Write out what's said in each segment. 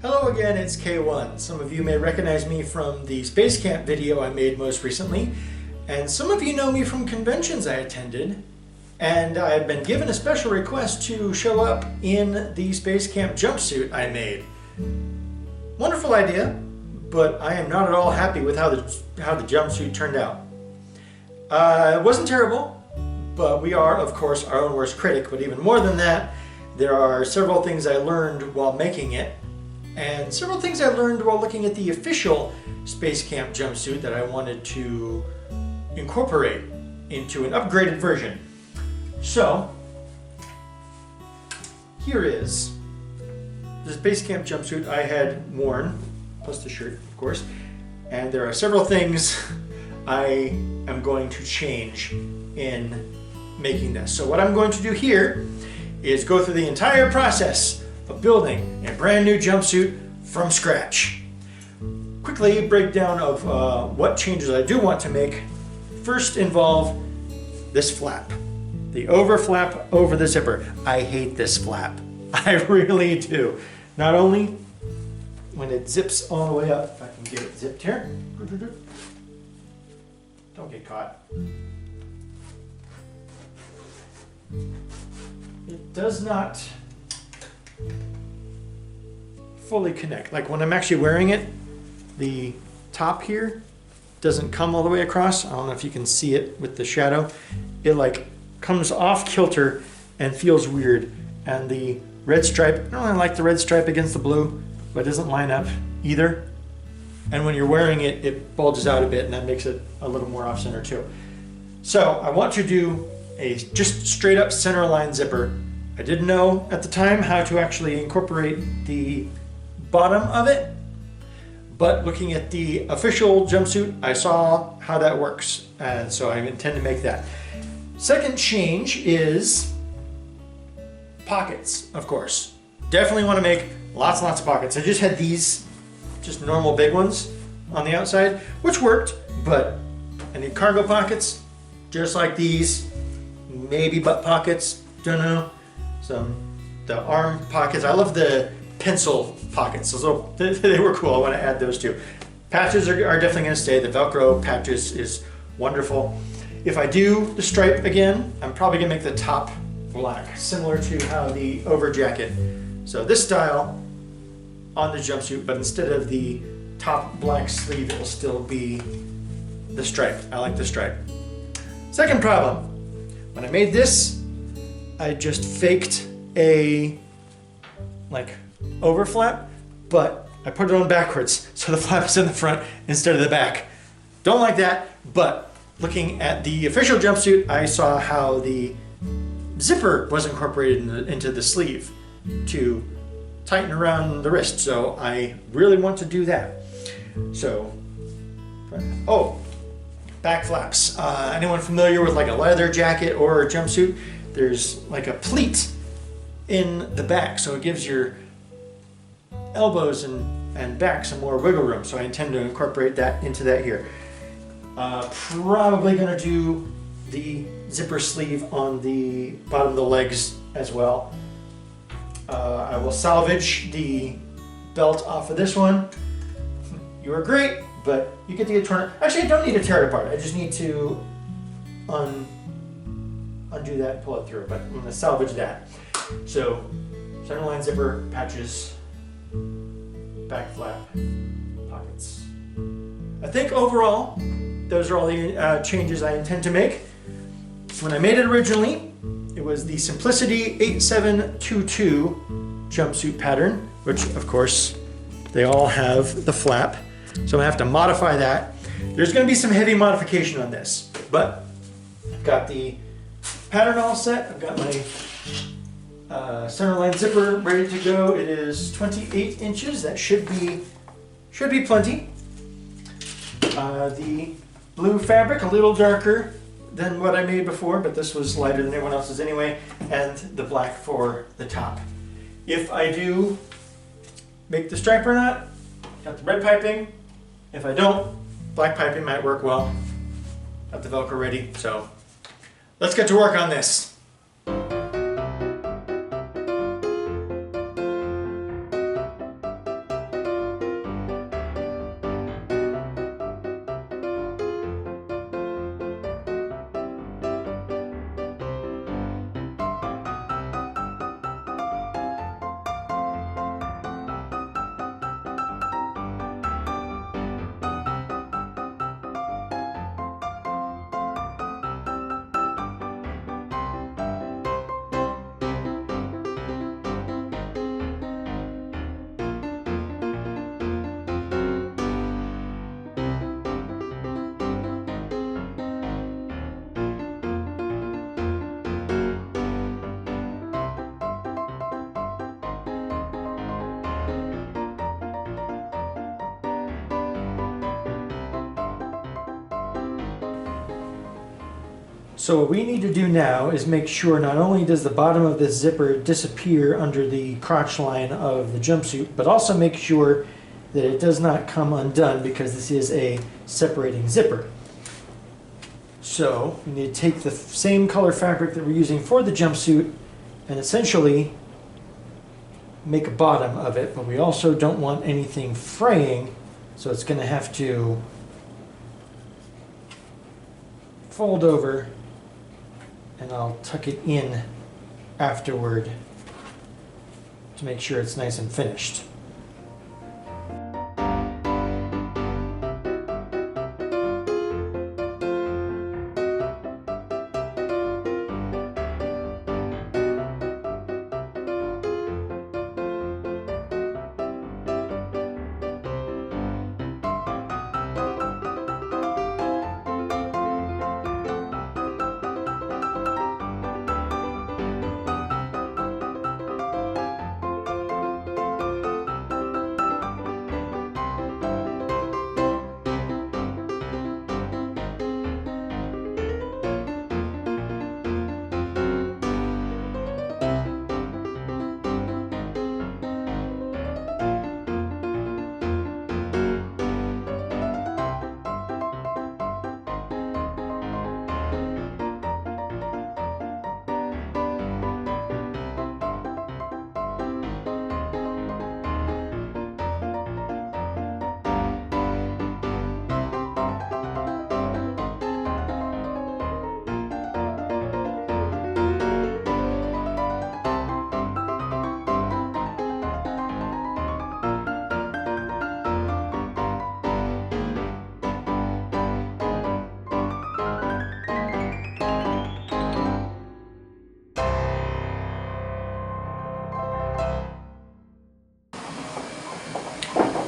Hello again, it's K1. Some of you may recognize me from the SpaceCamp video I made most recently, and some of you know me from conventions I attended, and I've been given a special request to show up in the SpaceCamp jumpsuit I made. Wonderful idea, but I am not at all happy with how the jumpsuit turned out. It wasn't terrible, but we are, of course, our own worst critic, but even more than that, there are several things I learned while making it, and several things I learned while looking at the official SpaceCamp jumpsuit that I wanted to incorporate into an upgraded version. So, here is the SpaceCamp jumpsuit I had worn, plus the shirt, of course, and there are several things I am going to change in making this. So what I'm going to do here is go through the entire process of building a brand new jumpsuit from scratch. Quickly breakdown of what changes I do want to make. First involve this flap, the over flap over the zipper. I hate this flap. I really do. Not only when it zips all the way up, if I can get it zipped here. Don't get caught. It does not fully connect. Like when I'm actually wearing it, the top here doesn't come all the way across. I don't know if you can see it with the shadow. It like comes off kilter and feels weird. And the red stripe, I don't really like the red stripe against the blue, but it doesn't line up either. And when you're wearing it, it bulges out a bit, and that makes it a little more off center too. So I want to do a just straight up center line zipper. I didn't know at the time how to actually incorporate the bottom of it, but looking at the official jumpsuit, I saw how that works, and so I intend to make that. Second change is pockets, of course. Definitely want to make lots and lots of pockets. I just had these, just normal big ones on the outside, which worked, but I need cargo pockets, just like these, maybe butt pockets, don't know. The arm pockets, I love the pencil pockets. Those little, they were cool. I want to add those too. Patches are definitely going to stay. The Velcro patches is wonderful. If I do the stripe again, I'm probably going to make the top black, similar to how the over jacket. So this style on the jumpsuit, but instead of the top black sleeve, it will still be the stripe. I like the stripe. Second problem, when I made this, I just faked a like over flap, but I put it on backwards, so the flap is in the front instead of the back. Don't like that, but looking at the official jumpsuit, I saw how the zipper was incorporated into the sleeve to tighten around the wrist, so I really want to do that. So, oh, back flaps. Anyone familiar with like a leather jacket or a jumpsuit? There's like a pleat in the back, so it gives your elbows and back some more wiggle room. So I intend to incorporate that into that here. Probably gonna do the zipper sleeve on the bottom of the legs as well. I will salvage the belt off of this one. You are great, but you get to get torn. Actually, I don't need to tear it apart. I just need to undo that and pull it through, but I'm going to salvage that. So, center line zipper, patches, back flap, pockets. I think overall, those are all the changes I intend to make. When I made it originally, it was the Simplicity 8722 jumpsuit pattern, which of course, they all have the flap. So I'm gonna have to modify that. There's gonna be some heavy modification on this, but I've got the pattern all set. I've got my centerline zipper ready to go. It is 28 inches. That should be plenty. The blue fabric, a little darker than what I made before, but this was lighter than everyone else's anyway, and the black for the top. If I do make the stripe or not, got the red piping. If I don't, black piping might work well. Got the Velcro ready, so let's get to work on this. So what we need to do now is make sure not only does the bottom of this zipper disappear under the crotch line of the jumpsuit, but also make sure that it does not come undone because this is a separating zipper. So we need to take the same color fabric that we're using for the jumpsuit and essentially make a bottom of it, but we also don't want anything fraying, so it's going to have to fold over, and I'll tuck it in afterward to make sure it's nice and finished.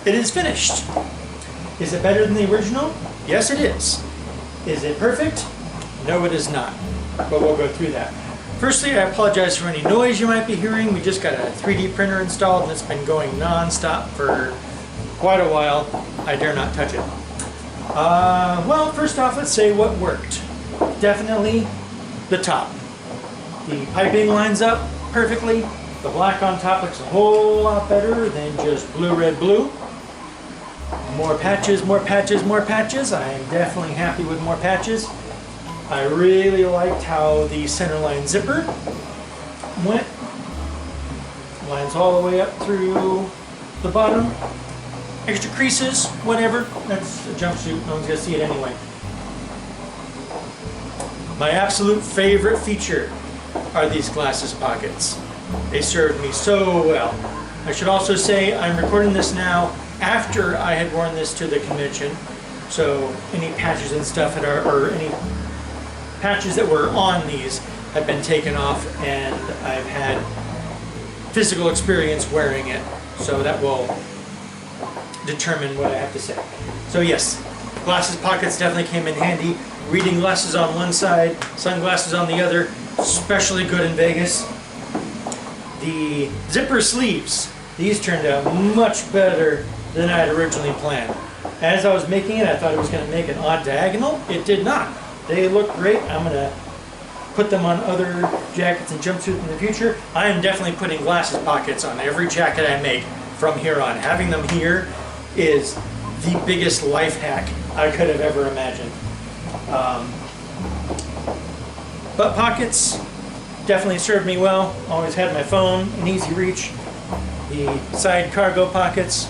It is finished. Is it better than the original? Yes, it is. Is it perfect? No, it is not. But we'll go through that. Firstly, I apologize for any noise you might be hearing. We just got a 3D printer installed and it's been going non-stop for quite a while. I dare not touch it. Well, first off, let's say what worked. Definitely the top. The piping lines up perfectly. The black on top looks a whole lot better than just blue, red, blue. More patches, more patches, more patches. I am definitely happy with more patches. I really liked how the centerline zipper went. Lines all the way up through the bottom. Extra creases, whatever. That's a jumpsuit. No one's gonna see it anyway. My absolute favorite feature are these glasses pockets. They served me so well. I should also say I'm recording this now after I had worn this to the convention. So any patches and stuff or any patches that were on these have been taken off, and I've had physical experience wearing it. So that will determine what I have to say. So yes, glasses pockets definitely came in handy. Reading glasses on one side, sunglasses on the other, especially good in Vegas. The zipper sleeves, these turned out much better than I had originally planned. As I was making it, I thought it was going to make an odd diagonal. It did not. They look great. I'm going to put them on other jackets and jumpsuits in the future. I am definitely putting glasses pockets on every jacket I make from here on. Having them here is the biggest life hack I could have ever imagined. Butt pockets definitely served me well. Always had my phone in easy reach. The side cargo pockets,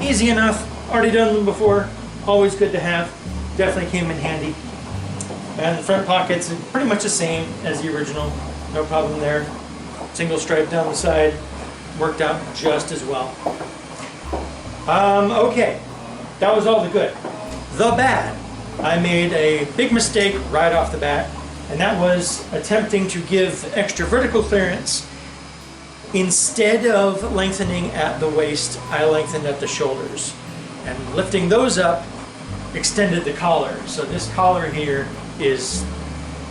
easy enough. Already done them before. Always good to have. Definitely came in handy. And the front pockets, pretty much the same as the original. No problem there. Single stripe down the side. Worked out just as well. Okay. That was all the good. The bad. I made a big mistake right off the bat, and that was attempting to give extra vertical clearance. Instead of lengthening at the waist, I lengthened at the shoulders. And lifting those up extended the collar. So this collar here is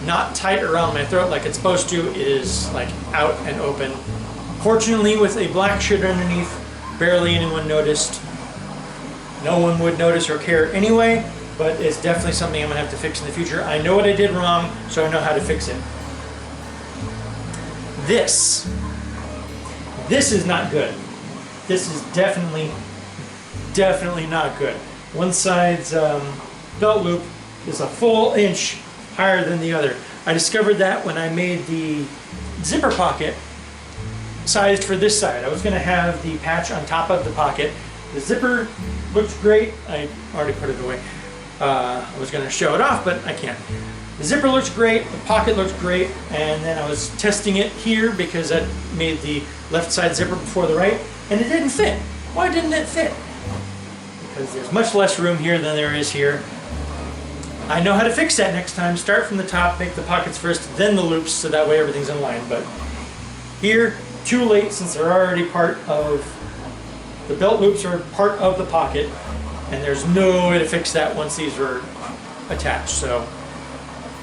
not tight around my throat like it's supposed to. It is like out and open. Fortunately, with a black shirt underneath, barely anyone noticed. No one would notice or care anyway. but it's definitely something I'm gonna have to fix in the future. I know what I did wrong, so I know how to fix it. This is not good. This is definitely not good. One side's belt loop is a full inch higher than the other. I discovered that when I made the zipper pocket sized for this side. I was going to have the patch on top of the pocket. The zipper looks great. I already put it away. I was going to show it off, but I can't. The zipper looks great, the pocket looks great, and then I was testing it here because I made the left side zipper before the right, and it didn't fit. Why didn't it fit? Because there's much less room here than there is here. I know how to fix that next time. Start from the top, make the pockets first, then the loops, so that way everything's in line. But here, too late, since they're already part of, the belt loops are part of the pocket, and there's no way to fix that once these are attached. So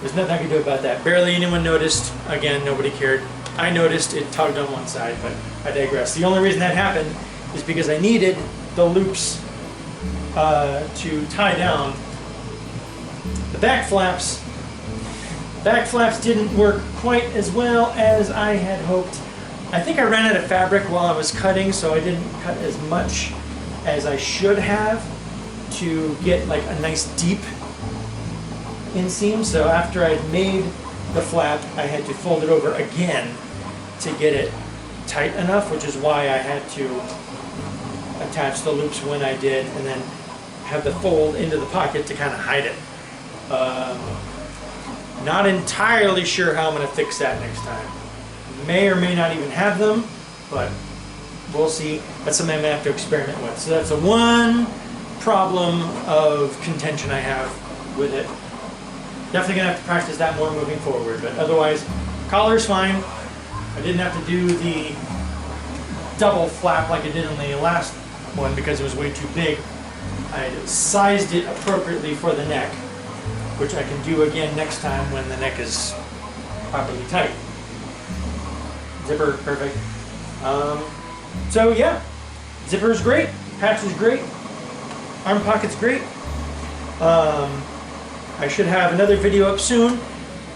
there's nothing I can do about that. Barely anyone noticed. Again, nobody cared. I noticed it tugged on one side, but I digress. The only reason that happened is because I needed the loops to tie down the back flaps. Back flaps didn't work quite as well as I had hoped. I think I ran out of fabric while I was cutting, so I didn't cut as much as I should have to get like a nice deep inseam. So after I'd made the flap, I had to fold it over again to get it tight enough, which is why I had to attach the loops when I did and then have the fold into the pocket to kind of hide it. Not entirely sure how I'm going to fix that next time. May or may not even have them, but we'll see. That's something I'm going to have to experiment with. So that's the one problem of contention I have with it. Definitely going to have to practice that more moving forward, but otherwise, collar's fine. I didn't have to do the double flap like I did on the last one because it was way too big. I sized it appropriately for the neck, which I can do again next time when the neck is properly tight. Zipper, perfect. So yeah, zipper is great, patch is great, arm pocket's great. I should have another video up soon.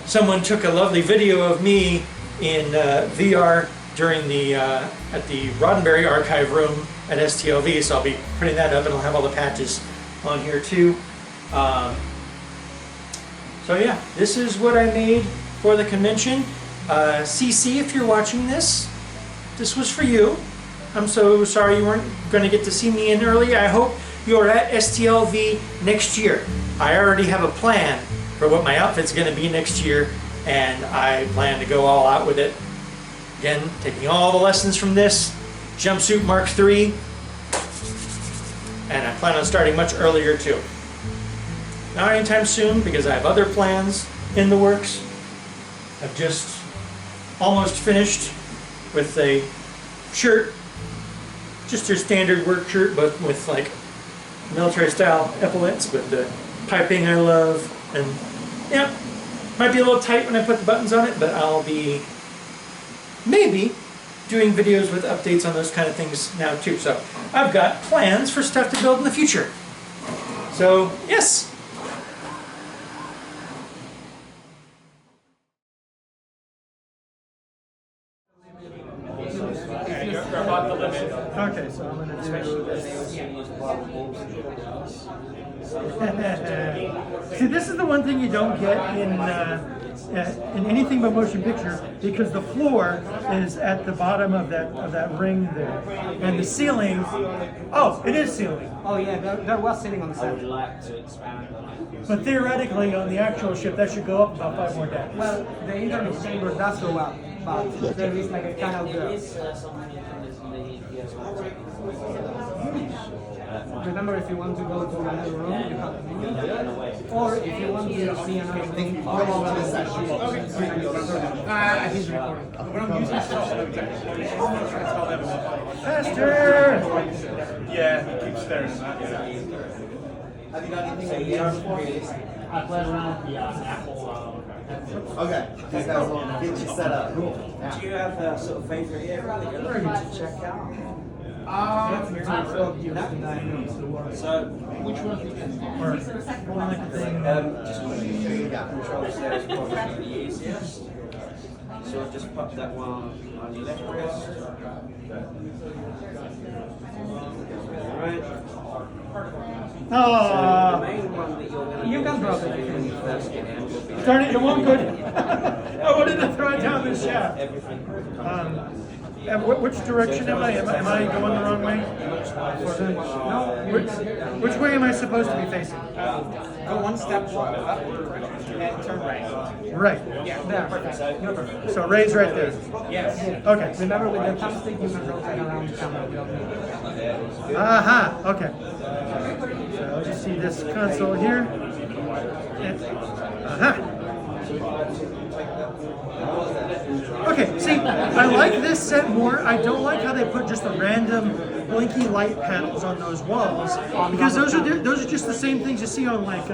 Someone took a lovely video of me in VR during the at the Roddenberry archive room at STLV, so I'll be putting that up and I'll have all the patches on here too. So yeah, this is what I made for the convention. CC, if you're watching this, this was for you. I'm so sorry you weren't going to get to see me in early. I hope you're at STLV next year. I already have a plan for what my outfit's going to be next year, and I plan to go all out with it. Again, taking all the lessons from this, Jumpsuit Mark III, and I plan on starting much earlier too. Not anytime soon, because I have other plans in the works. I've just almost finished with a shirt, just your standard work shirt, but with like military style epaulets with the piping I love. And yeah, might be a little tight when I put the buttons on it, but I'll be maybe doing videos with updates on those kind of things now too. So I've got plans for stuff to build in the future. So yes. Okay, so I'm going to do this. See, this is the one thing you don't get in anything but motion picture, because the floor is at the bottom of that ring there, and the ceiling. Oh, it is ceiling. Oh yeah, there was ceiling on the set. I would like to expand on it. But theoretically, on the actual ship, that should go up about 5 more decks. Well, the internal chamber does go up, but there is like a canal there. Remember, if you want to go to another room, you have to do it. Or if you want to see another thing, go over the session. Okay. He's recording. But I'm using Faster! Yeah, keep staring at that. Have you done anything? I played around with the Apple. Okay, these guys will get you set up. Do you have a sort of favorite area that you're looking to check out? So, which one did you just want to use control stairs probably the easiest. So I'll just pop that one on your left wrist. Right. So the main one that you're going to You can drop it. when you first get in will be Darn it, it won't go. I wanted to throw it down the shaft. everything. And which direction am I? Am I going the wrong way? No, Which way am I supposed to be facing? go one step up and turn right. Right. Yeah, there, perfect. You're perfect. So Ray's right there. Yes. Okay. Remember, with the thumbstick, you can rotate around the camera without moving. Aha. Okay. So you see this console here. Aha. Okay, see, I like this set more. I don't like how they put just the random blinky light panels on those walls, because those are just the same things you see on like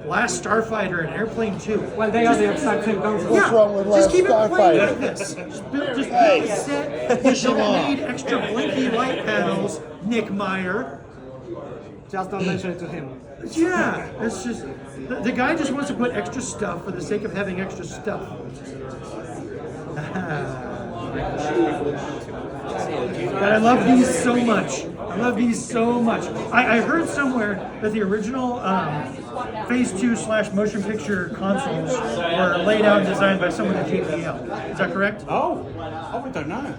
Last Starfighter and Airplane 2. Well, they are the exact same console. Yeah, wrong with just Last keep it plain Starfighter? like this. Just build a set. You don't need extra blinky light panels, Nick Meyer. Just don't mention it to him. Yeah, it's just the guy just wants to put extra stuff for the sake of having extra stuff. But I love these so much. I love these so much. I heard somewhere that the original Phase 2 / motion picture consoles were laid out and designed by someone at JBL. Is that correct? Oh, I don't know.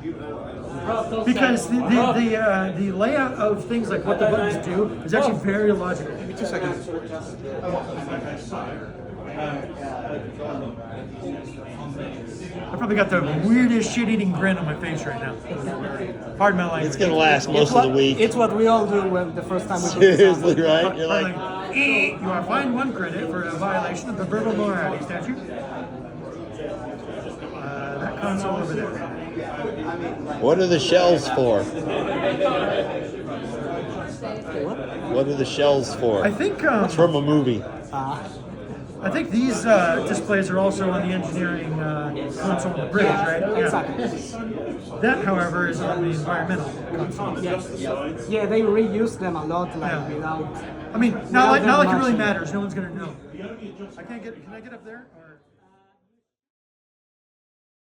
Because the layout of things like what the buttons do is actually very logical. Give me 2 seconds. I probably got the weirdest shit-eating grin on my face right now. Pardon my language. It's gonna last most of the week. It's what we all do when the first time we do Seriously, right? You're like, You are fined 1 credit for a violation of the verbal morality statute. That console over there. what are the shells for? What are the shells for? I think It's from a movie. I think these displays are also on the engineering console on the bridge, right? Yeah. That, however, is on the environmental console. Yeah, they reuse them a lot, like Yeah. without. I mean, not like it really matters. No one's gonna know. Can I get up there? Or?